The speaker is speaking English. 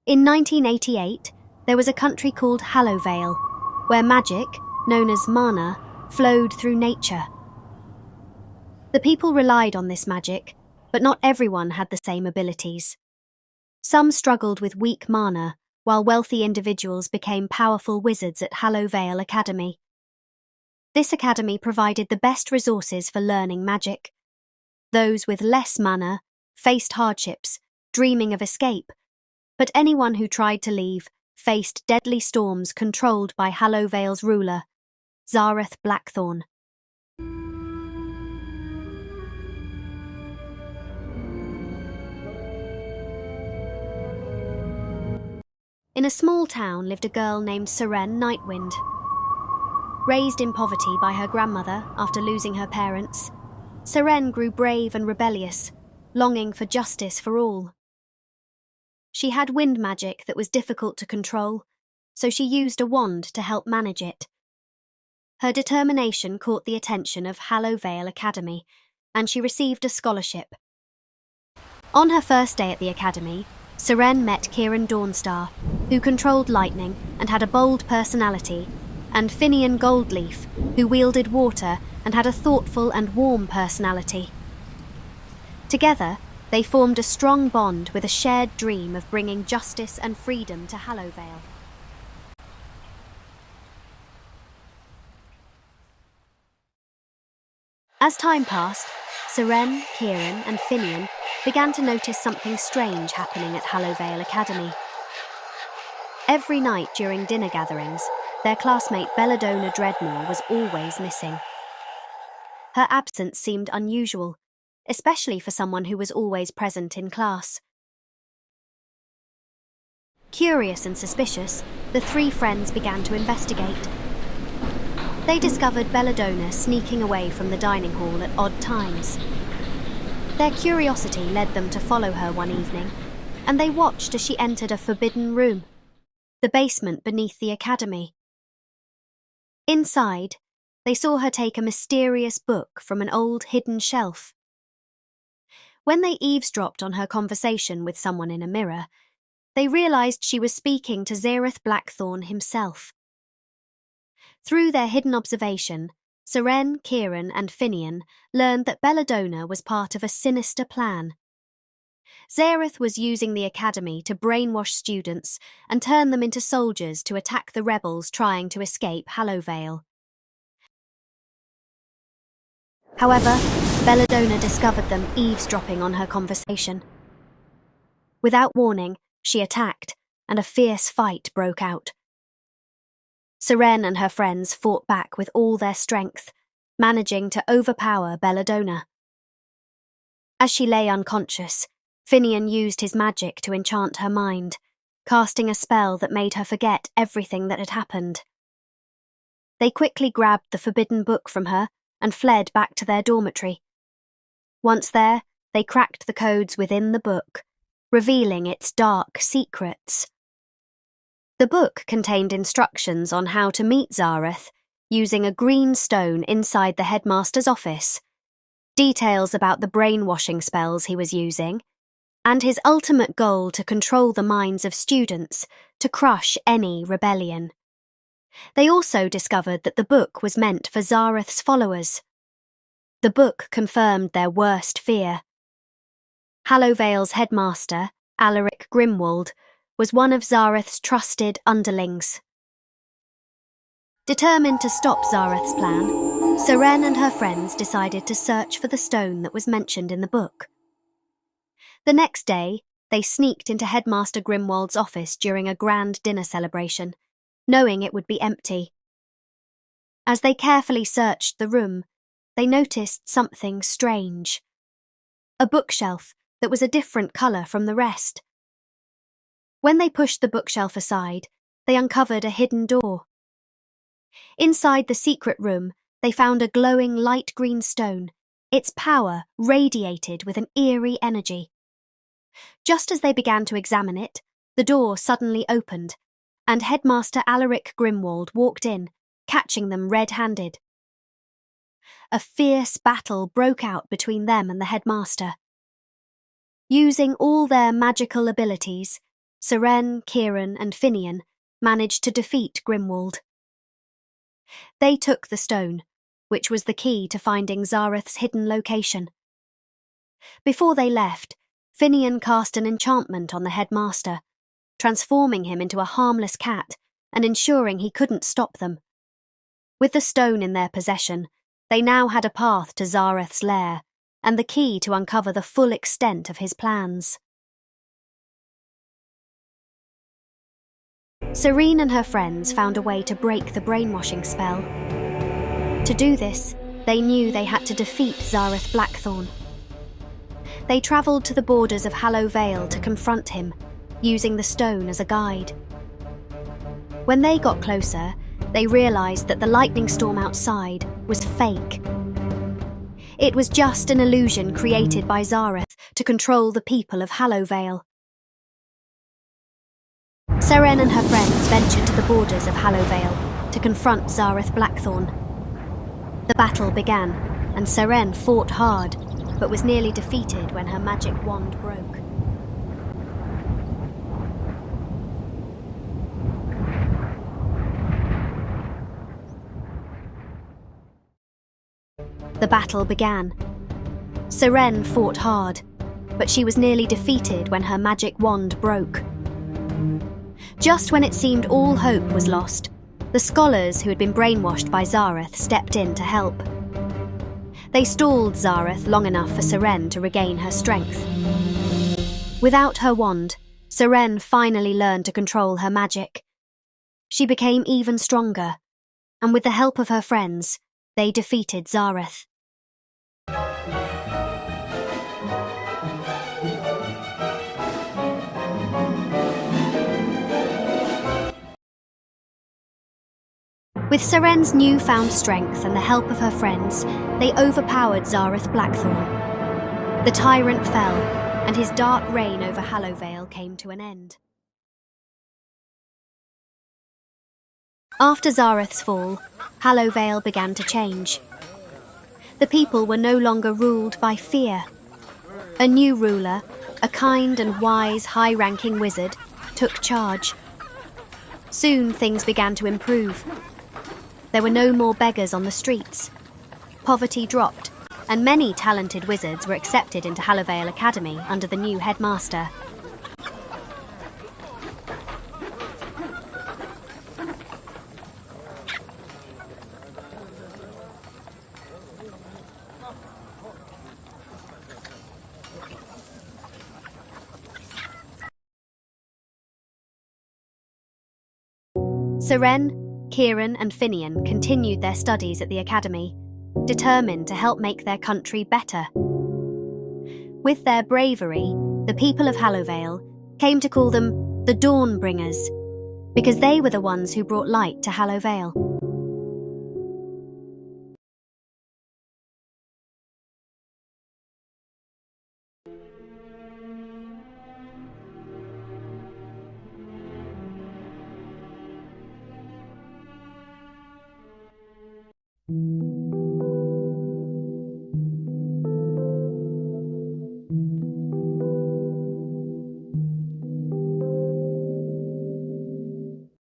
In 1988, there was a country called Hallowvale, where magic, known as mana, flowed through nature. The people relied on this magic, but not everyone had the same abilities. Some struggled with weak mana, while wealthy individuals became powerful wizards at Hallowvale Academy. This academy provided the best resources for learning magic. Those with less mana faced hardships, dreaming of escape, but anyone who tried to leave faced deadly storms controlled by Hallowvale's ruler, Zareth Blackthorn. In a small town lived a girl named Seren Nightwind. Raised in poverty by her grandmother after losing her parents, Seren grew brave and rebellious, longing for justice for all. She had wind magic that was difficult to control, so she used a wand to help manage it. Her determination caught the attention of Hallowvale Academy, and she received a scholarship. On her first day at the academy, Seren met Kieran Dawnstar, who controlled lightning and had a bold personality, and Finian Goldleaf, who wielded water and had a thoughtful and warm personality. Together, they formed a strong bond with a shared dream of bringing justice and freedom to Hallowvale. As time passed, Seren, Kieran, and Finian began to notice something strange happening at Hallowvale Academy. Every night during dinner gatherings, their classmate Belladonna Dreadmore was always missing. Her absence seemed unusual, especially for someone who was always present in class. Curious and suspicious, the three friends began to investigate. They discovered Belladonna sneaking away from the dining hall at odd times. Their curiosity led them to follow her one evening, and they watched as she entered a forbidden room, the basement beneath the academy. Inside, they saw her take a mysterious book from an old hidden shelf. When they eavesdropped on her conversation with someone in a mirror, they realized she was speaking to Zareth Blackthorn himself. Through their hidden observation, Seren, Kieran, and Finian learned that Belladonna was part of a sinister plan. Zareth was using the academy to brainwash students and turn them into soldiers to attack the rebels trying to escape Hallowvale. However, Belladonna discovered them eavesdropping on her conversation. Without warning, she attacked, and a fierce fight broke out. Seren and her friends fought back with all their strength, managing to overpower Belladonna. As she lay unconscious, Finian used his magic to enchant her mind, casting a spell that made her forget everything that had happened. They quickly grabbed the forbidden book from her and fled back to their dormitory. Once there, they cracked the codes within the book, revealing its dark secrets. The book contained instructions on how to meet Zareth using a green stone inside the headmaster's office, details about the brainwashing spells he was using, and his ultimate goal to control the minds of students to crush any rebellion. They also discovered that the book was meant for Zareth's followers. The book confirmed their worst fear. Hallowvale's headmaster, Alaric Grimwald, was one of Zareth's trusted underlings. Determined to stop Zareth's plan, Seren and her friends decided to search for the stone that was mentioned in the book. The next day, they sneaked into Headmaster Grimwald's office during a grand dinner celebration, knowing it would be empty. As they carefully searched the room, they noticed something strange. A bookshelf that was a different colour from the rest. When they pushed the bookshelf aside, they uncovered a hidden door. Inside the secret room, they found a glowing light green stone. Its power radiated with an eerie energy. Just as they began to examine it, The door suddenly opened, and Headmaster Alaric Grimwald walked in, catching them red-handed. A fierce battle broke out between them and the headmaster. Using all their magical abilities, Seren, Kieran, and Finian managed to defeat Grimwald. They took the stone, which was the key to finding Zareth's hidden location. Before they left, Finian cast an enchantment on the headmaster, transforming him into a harmless cat and ensuring he couldn't stop them. With the stone in their possession, they now had a path to Zareth's lair and the key to uncover the full extent of his plans. Serene and her friends found a way to break the brainwashing spell. To do this, they knew they had to defeat Zareth Blackthorn. They travelled to the borders of Hallow Vale to confront him, using the stone as a guide. When they got closer, they realised that the lightning storm outside was fake. It was just an illusion created by Zareth to control the people of Hallow Vale. Seren and her friends ventured to the borders of Hallow Vale to confront Zareth Blackthorn. The battle began, and Seren fought hard, but was nearly defeated when her magic wand broke. The battle began. Seren fought hard, but she was nearly defeated when her magic wand broke. Just when it seemed all hope was lost, the scholars who had been brainwashed by Zareth stepped in to help. They stalled Zareth long enough for Seren to regain her strength. Without her wand, Seren finally learned to control her magic. She became even stronger, and with the help of her friends, they defeated Zareth. With Seren's newfound strength and the help of her friends, they overpowered Zareth Blackthorn. The tyrant fell, and his dark reign over Hallow Vale came to an end. After Zareth's fall, Hallow Vale began to change. The people were no longer ruled by fear. A new ruler, a kind and wise high-ranking wizard, took charge. Soon things began to improve. There were no more beggars on the streets. Poverty dropped, and many talented wizards were accepted into Hallow Vale Academy under the new headmaster. Seren, Kieran and Finian continued their studies at the academy, determined to help make their country better. With their bravery, the people of Hallow Vale came to call them the Dawnbringers, because they were the ones who brought light to Hallow Vale.